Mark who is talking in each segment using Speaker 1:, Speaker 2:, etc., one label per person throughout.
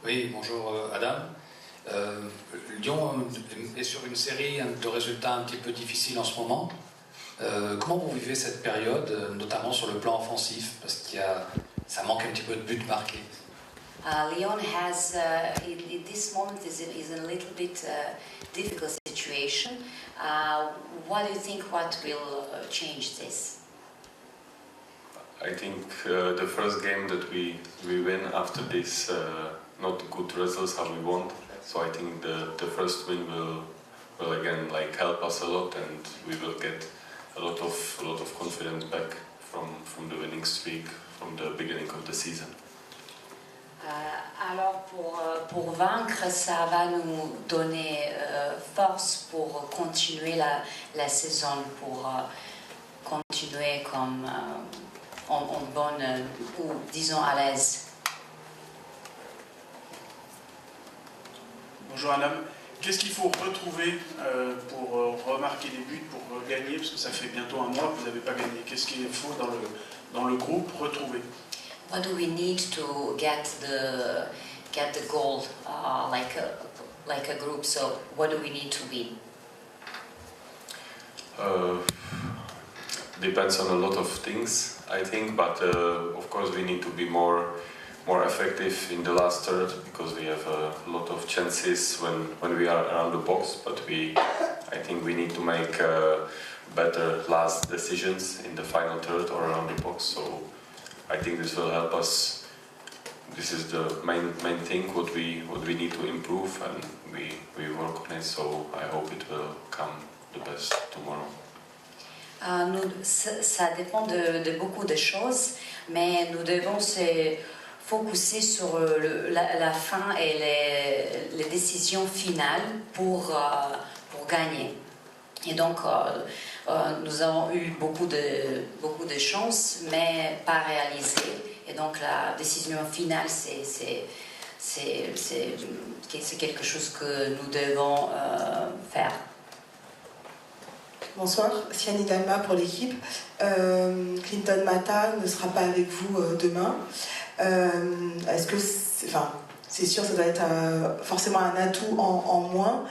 Speaker 1: Oui, bonjour Adam. Lyon est sur une série de résultats un petit peu difficiles en ce moment. Comment vous vivez cette période, notamment sur le plan offensif, parce ça manque un petit peu de buts marqués?
Speaker 2: Lyon has, in this moment, is in a little bit difficult situation. What do you think? What will change this?
Speaker 3: I think the first game that we win after this not good results how we want. So I think the first win will again help us a lot, and we will get a lot of confidence back from the winning streak from the beginning of the season.
Speaker 2: Alors pour vaincre, ça va nous donner force pour continuer la saison, pour continuer comme en bonne ou disons à l'aise.
Speaker 4: Bonjour Adam, qu'est-ce qu'il faut retrouver pour remarquer des buts, pour gagner, parce que ça fait bientôt un mois que vous n'avez pas gagné. Qu'est-ce qu'il faut dans le groupe retrouver?
Speaker 2: What do we need to get the goal like a group? So what do we need to win?
Speaker 3: Depends on a lot of things, I think, but of course we need to be more effective in the last third, because we have a lot of chances when we are around the box, but I think we need to make better last decisions in the final third or around the box. So I think this will help us. This is the main thing what we need to improve, and we work on it. So I hope it will come the best tomorrow.
Speaker 2: Ça dépend de beaucoup de choses, mais nous devons se focuser sur la fin et les décisions finales pour gagner. Et donc, nous avons eu beaucoup de chances, mais pas réalisées. Et donc, la décision finale, c'est quelque chose que nous devons faire.
Speaker 5: Bonsoir, Siani Dalma pour l'équipe. Clinton Mata ne sera pas avec vous demain. Est-ce que c'est sûr, ça doit être forcément un atout en moins.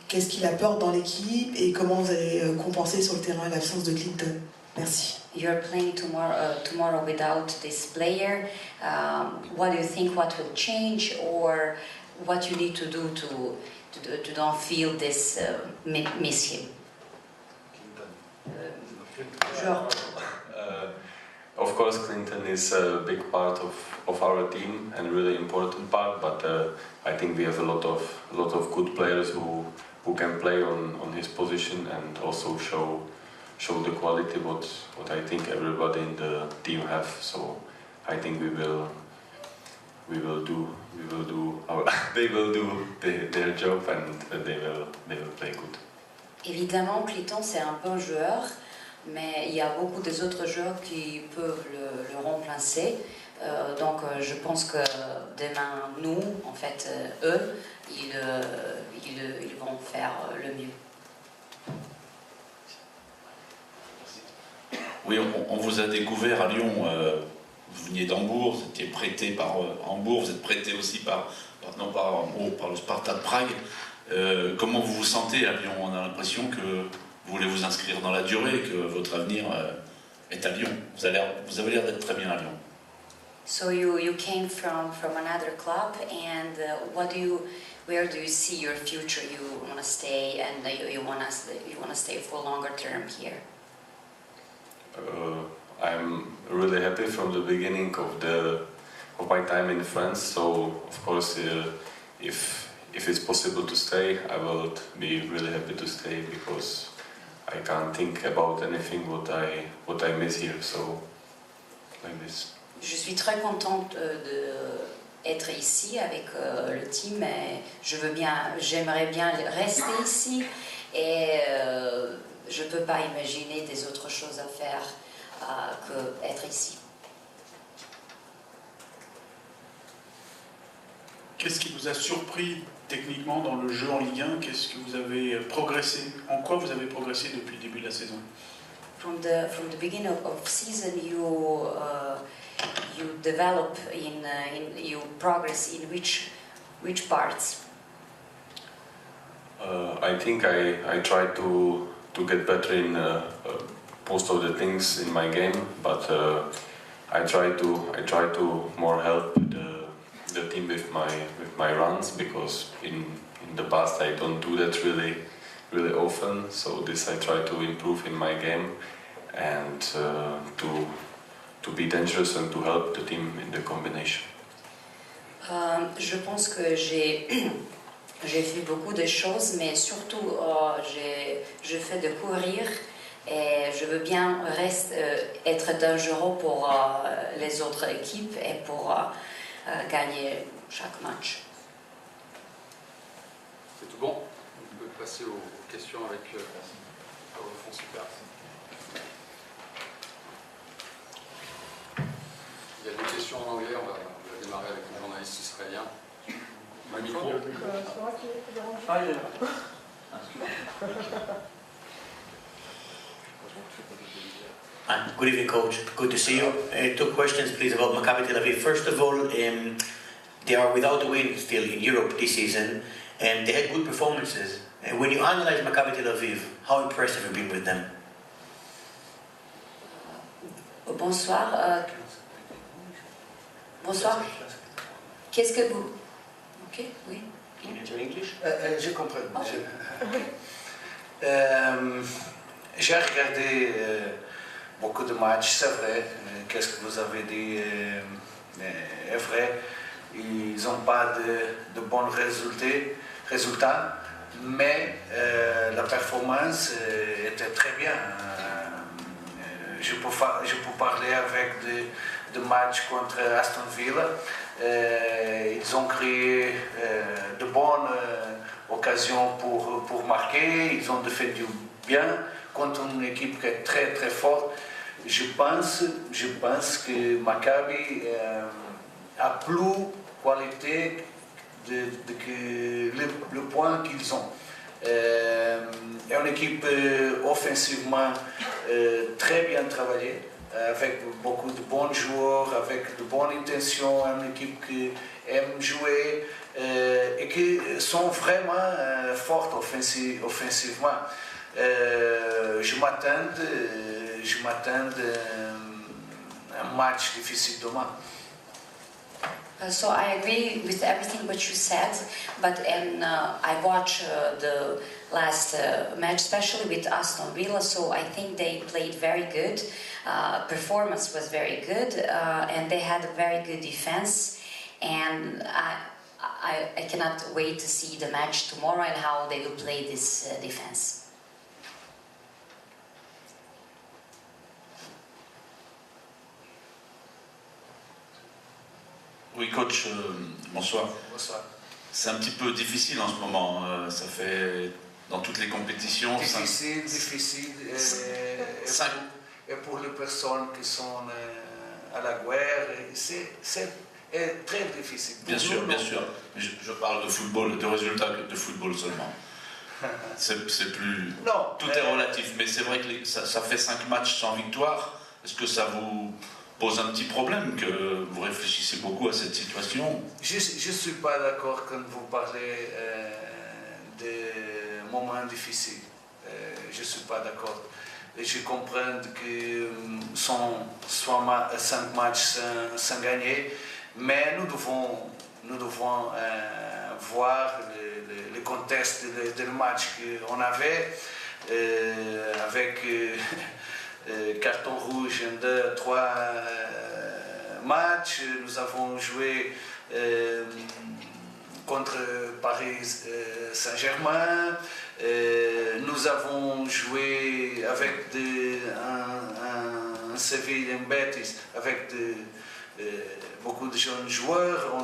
Speaker 5: Qu'est-ce qu'il apporte dans l'équipe et comment vous allez compenser sur le terrain l'absence de Clinton? Merci.
Speaker 2: You're playing tomorrow without this player. What do you think? What will change, or what you need to do to don't feel this miss him?
Speaker 3: Of course, Clinton is a big part of our team and really important part. But I think we have a lot of good players who can play on his position and also show the quality what I think everybody in the team have. So I think they will do their job, and they will play good.
Speaker 2: Évidemment, Clinton c'est un bon joueur, mais il y a beaucoup des autres joueurs qui peuvent le remplacer. Donc je pense que demain, nous, en fait, eux, ils vont faire le mieux.
Speaker 6: Oui, on vous a découvert à Lyon. Vous veniez d'Hambourg, vous étiez prêté par Hambourg, vous êtes prêté aussi par le Sparta de Prague. Comment vous vous sentez à Lyon? On a l'impression que vous voulez vous inscrire dans la durée, que votre avenir est à Lyon. Vous avez l'air d'être très bien à Lyon.
Speaker 2: So you came from another club, and where do you see your future? You want to stay, and you want to stay for longer term here.
Speaker 3: I'm really happy from the beginning of my time in France. So of course, if it's possible to stay, I will be really happy to stay, because I can't think about anything what I miss here. So like this.
Speaker 2: Je suis très contente d'être ici avec le team. J'aimerais bien rester ici, et je ne peux pas imaginer des autres choses à faire que être ici.
Speaker 4: Qu'est-ce qui vous a surpris techniquement dans le jeu en Ligue 1? Qu'est-ce que vous avez progressé? En quoi vous avez progressé depuis le début de la saison?
Speaker 2: From the beginning of season, you develop in you progress in which parts?
Speaker 3: I think I try to get better in most of the things in my game, but I try to more help the team with my runs, because in the past I don't do that really often. So this I try to improve in my game, and to be dangerous and to help the team in the combination.
Speaker 2: Je pense que j'ai fait beaucoup de choses, mais surtout je fais de courir et je veux bien être dangereux pour les autres équipes et pour gagner chaque match.
Speaker 1: C'est tout bon? On peut passer aux questions avec le fond super. Il y a des questions en anglais, on va démarrer avec un journaliste israélien. Un micro.
Speaker 7: Good evening, Coach. Good to see you. Two questions, please, about Maccabi Tel Aviv. First of all, they are without a win still in Europe this season, and they had good performances. When you analyze Maccabi Tel Aviv, how impressive have you been with them?
Speaker 2: Bonsoir. Bonsoir. Qu'est-ce que vous... Ok, oui.
Speaker 7: Can you answer in English?
Speaker 8: Je comprends. J'ai regardé beaucoup de matchs, c'est vrai. Qu'est-ce que vous avez dit est vrai. Ils n'ont pas de bons résultats, mais la performance était très bien. Je peux parler avec de matchs contre Aston Villa. Ils ont créé de bonnes occasions pour marquer. Ils ont défendu bien contre une équipe qui est très très forte. Je pense que Maccabi a plus qualité que le point qu'ils ont. C'est une équipe offensivement très bien travaillée, avec beaucoup de bons joueurs, avec de bonnes intentions, une équipe qui aime jouer et qui sont vraiment fortes offensivement. Je m'attends à un match difficile demain.
Speaker 2: So I agree with everything what you said, but I watched the last match, especially with Aston Villa. So I think they played very good. Performance was very good, and they had a very good defense. And I cannot wait to see the match tomorrow and how they will play this defense.
Speaker 6: Oui, coach, bonsoir.
Speaker 8: Bonsoir.
Speaker 6: C'est un petit peu difficile en ce moment. Ça fait dans toutes les compétitions.
Speaker 8: Difficile. Et pour les personnes qui sont à la guerre, c'est très difficile.
Speaker 6: Bien sûr. Je parle de football, de résultats de football seulement. C'est plus.
Speaker 8: Non.
Speaker 6: Tout est relatif, mais c'est vrai que ça fait 5 matchs sans victoire. Est-ce que ça vous pose un petit problème que vous réfléchissez beaucoup à cette situation?
Speaker 8: Je ne suis pas d'accord quand vous parlez de moments difficiles. Je ne suis pas d'accord. Je comprends que sont 5 matchs sans gagner, mais nous devons voir le contexte du match qu'on avait avec carton rouge en 2-3 matchs. Nous avons joué contre Paris Saint-Germain. Nous avons joué avec un Séville, un Betis, avec beaucoup de jeunes joueurs.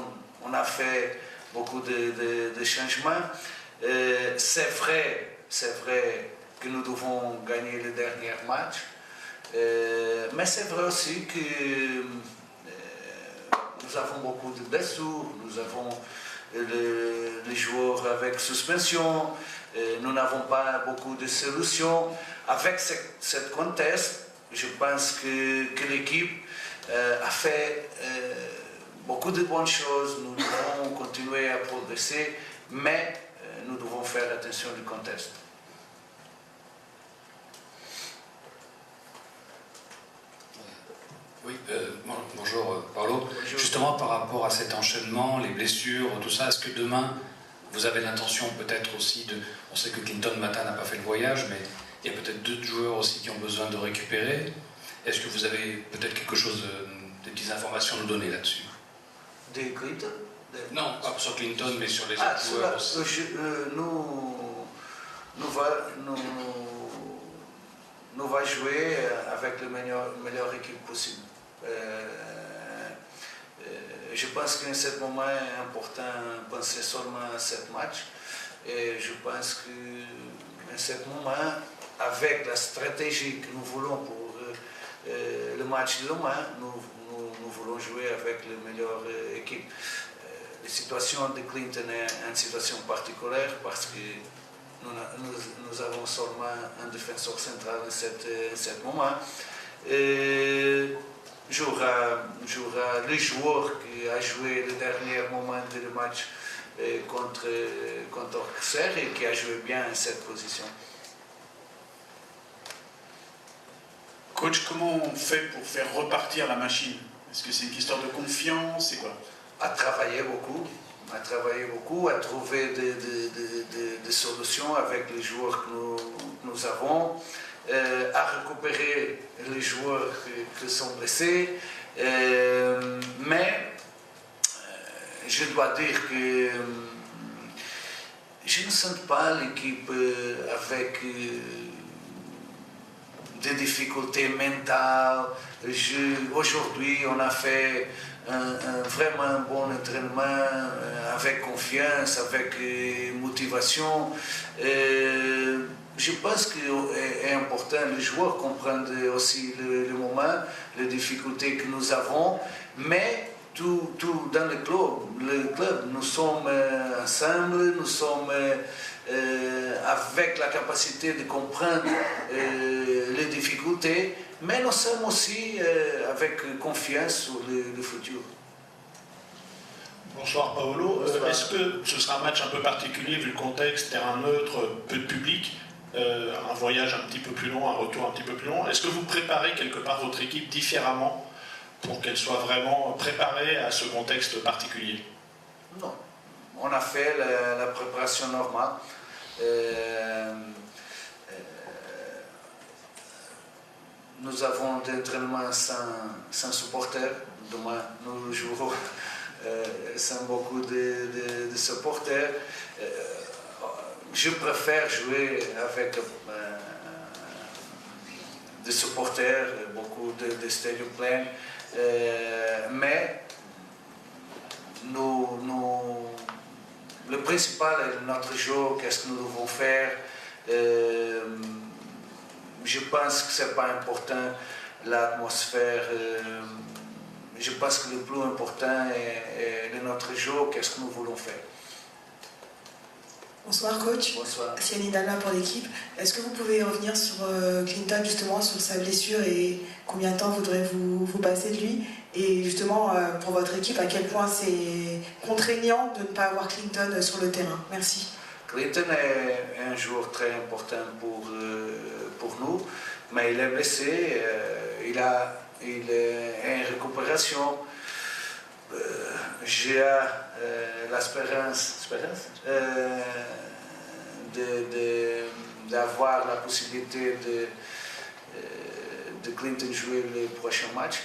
Speaker 8: On a fait beaucoup de changements. C'est vrai que nous devons gagner le dernier match. Mais c'est vrai aussi que nous avons beaucoup de blessures, nous avons les joueurs avec suspension, nous n'avons pas beaucoup de solutions. Avec ce contexte, je pense que l'équipe a fait beaucoup de bonnes choses. Nous devons continuer à progresser, mais nous devons faire attention du contexte.
Speaker 1: Oui, bonjour Paolo.
Speaker 8: Bonjour.
Speaker 1: Justement par rapport à cet enchaînement, les blessures, tout ça, est-ce que demain vous avez l'intention peut-être aussi de... On sait que Clinton Mata n'a pas fait le voyage, mais il y a peut-être d'autres joueurs aussi qui ont besoin de récupérer. Est-ce que vous avez peut-être quelque chose, des petites informations à nous donner là-dessus?
Speaker 8: De Clinton?
Speaker 1: Non, pas sur Clinton, mais sur les autres joueurs aussi.
Speaker 8: Nous va jouer avec la meilleure équipe possible. Je pense qu'en ce moment est important de penser seulement à ce match. Et je pense qu'en ce moment, avec la stratégie que nous voulons pour le match de demain, nous voulons jouer avec la meilleure équipe. La situation de Clinton est une situation particulière parce que nous avons seulement un défenseur central en ce moment. Jouera le joueur qui a joué le dernier moment du match contre Auxerre et qui a joué bien en cette position.
Speaker 4: Coach, comment on fait pour faire repartir la machine? Est-ce que c'est une histoire de confiance? C'est quoi?
Speaker 8: À travailler beaucoup, à trouver des solutions avec les joueurs que nous avons, à récupérer les joueurs qui sont blessés. Mais je dois dire que je ne sens pas l'équipe avec des difficultés mentales. Aujourd'hui, on a fait vraiment un bon entraînement avec confiance, avec motivation. Je pense qu'il est important que les joueurs comprennent aussi le moment, les difficultés que nous avons, mais tout dans le club, nous sommes ensemble, nous sommes avec la capacité de comprendre les difficultés, mais nous sommes aussi avec confiance sur le futur.
Speaker 9: Bonsoir Paolo. Est-ce que ce sera un match un peu particulier vu le contexte, terrain neutre, peu de public, un voyage un petit peu plus long, un retour un petit peu plus long? Est-ce que vous préparez quelque part votre équipe différemment pour qu'elle soit vraiment préparée à ce contexte particulier?
Speaker 8: Non, on a fait la préparation normale. Nous avons des entraînements sans supporters. Demain, nous jouerons sans beaucoup de supporters. Je préfère jouer avec des supporters, beaucoup de stadiums pleins. Mais le principal est notre jeu, qu'est-ce que nous devons faire. Je pense que ce n'est pas important l'atmosphère. Je pense que le plus important est notre jeu, qu'est-ce que nous voulons faire.
Speaker 5: Bonsoir coach.
Speaker 8: Bonsoir.
Speaker 5: Siani Dalla pour l'équipe. Est-ce que vous pouvez revenir sur Clinton justement, sur sa blessure et combien de temps voudrez-vous passer de lui? Et justement pour votre équipe, à quel point c'est contraignant de ne pas avoir Clinton sur le terrain? Merci.
Speaker 8: Clinton est un joueur très important pour nous, mais il est blessé, il est en récupération. J'ai l'espérance d'avoir la possibilité de Clinton jouer le prochain match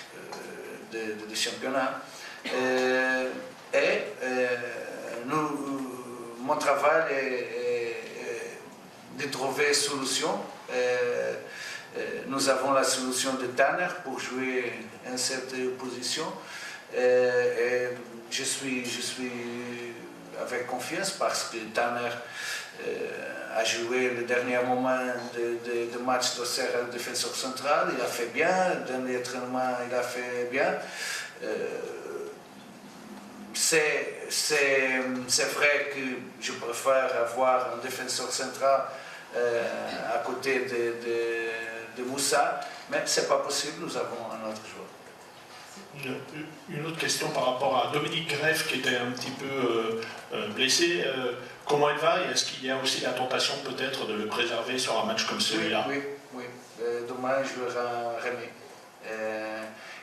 Speaker 8: de championnat. Mon travail est de trouver une solution. Nous avons la solution de Tanner pour jouer en cette position. Et je suis avec confiance parce que Tanner a joué le dernier moment de match d'Auxerre défenseur central. Il a fait bien, dans l'entraînement il a fait bien. C'est vrai que je préfère avoir un défenseur central à côté de Moussa, mais ce n'est pas possible, nous avons un autre joueur.
Speaker 9: Une autre question par rapport à Dominique Greff qui était un petit peu blessé. Comment il va et est-ce qu'il y a aussi la tentation peut-être de le préserver sur un match comme celui-là?
Speaker 8: Oui. Demain, je jouera Rémi.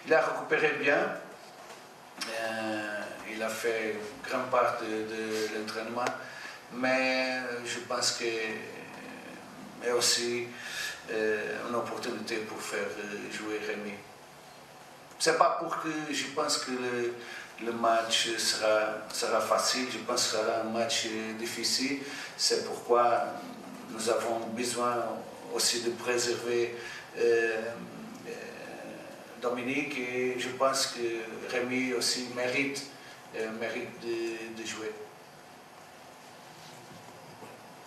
Speaker 8: Il a récupéré bien. Il a fait grande part de l'entraînement. Mais je pense que est aussi une opportunité pour faire jouer Rémi. C'est pas pour que je pense que le match sera facile, je pense que ce sera un match difficile. C'est pourquoi nous avons besoin aussi de préserver Dominique et je pense que Rémi aussi mérite de jouer.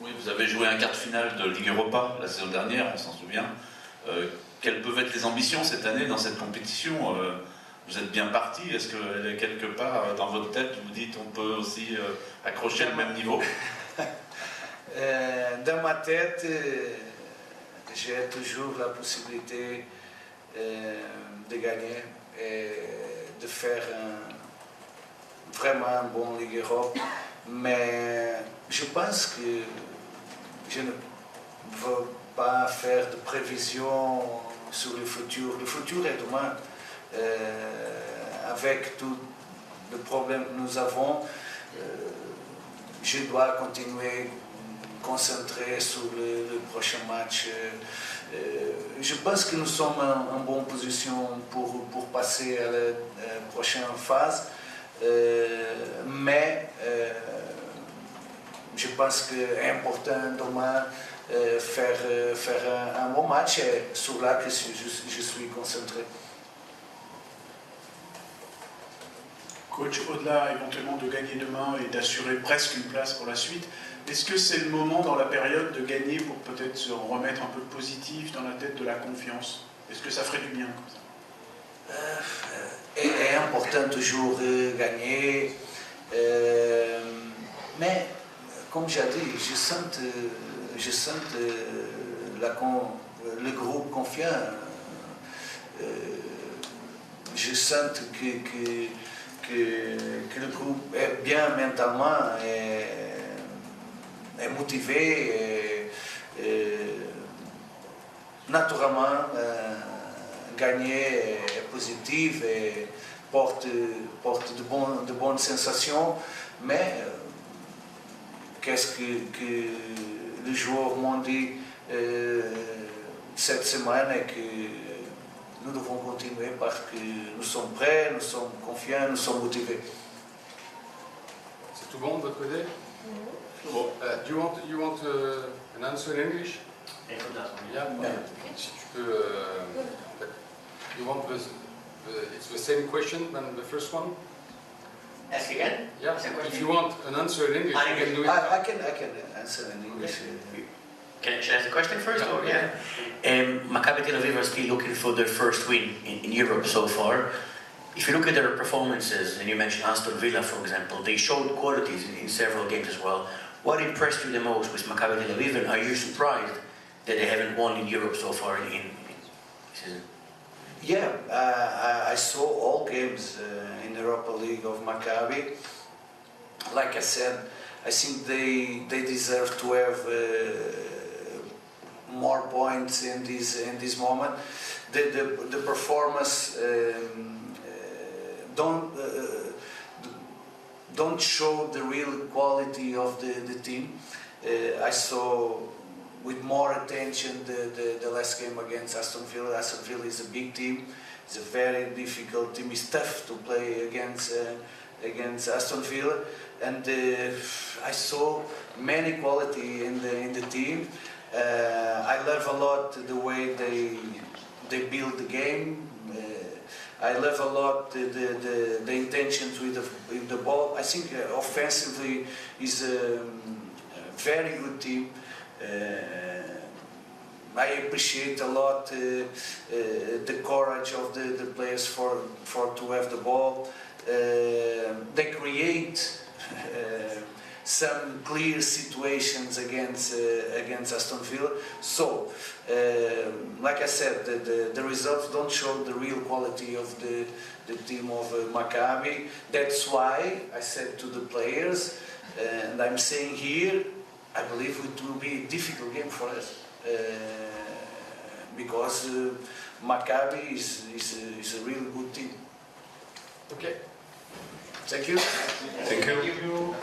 Speaker 6: Oui, vous avez joué un quart de finale de Ligue Europa la saison dernière, on s'en souvient. Quelles peuvent être les ambitions cette année dans cette compétition? Vous êtes bien parti, est-ce qu'elle est quelque part dans votre tête, vous dites on peut aussi accrocher le même niveau?
Speaker 8: Dans ma tête, j'ai toujours la possibilité de gagner et de faire vraiment un bon Ligue Europe, mais je pense que je ne veux pas faire de prévisions sur le futur. Le futur est demain. Avec tous les problèmes que nous avons, je dois continuer à concentrer sur le prochain match. Je pense que nous sommes en bonne position pour passer à la prochaine phase, mais je pense que c'est important demain faire un bon match et sur là que je suis concentré.
Speaker 4: Coach, au-delà éventuellement de gagner demain et d'assurer presque une place pour la suite, est-ce que c'est le moment dans la période de gagner pour peut-être se remettre un peu de positif dans la tête, de la confiance? Est-ce que ça ferait du bien comme ça?
Speaker 8: C'est important toujours gagner, mais comme j'ai dit, je sens le groupe confiant. Je sens que le groupe est bien mentalement est motivé et naturellement gagner est positif et porte de bonnes sensations, mais qu'est-ce que les joueurs m'ont dit cette semaine est que nous devons continuer parce que nous sommes prêts, nous sommes confiants, nous sommes motivés.
Speaker 10: C'est tout bon de votre côté? Bon. Do you want an answer in English? Yeah. Si tu peux. You want it's the same question than the first one?
Speaker 7: Ask again?
Speaker 10: Yeah. If you want an answer in English, you can do it.
Speaker 8: I can answer in English.
Speaker 7: Should I ask the question first? Maccabi Tel Aviv are still looking for their first win in Europe so far. If you look at their performances, and you mentioned Aston Villa, for example, they showed qualities in several games as well. What impressed you the most with Maccabi Tel Aviv, and are you surprised that they haven't won in Europe so far in season?
Speaker 8: Yeah, I saw all games in the Europa League of Maccabi. Like I said, I think they deserve to have more points in this moment. The performance don't show the real quality of the team. I saw with more attention the last game against Aston Villa. Aston Villa is a big team. It's a very difficult team. It's tough to play against Aston Villa, and I saw many quality in the team. I love a lot the way they build the game. I love a lot the intentions with the ball. I think offensively is a very good team. I appreciate a lot the courage of the players for to have the ball. They create some clear situations against Aston Villa. So, like I said, the results don't show the real quality of the team of Maccabi. That's why I said to the players, and I'm saying here, I believe it will be a difficult game for us. Because Maccabi is a really good team.
Speaker 10: Okay.
Speaker 8: Thank you.
Speaker 3: Thank you.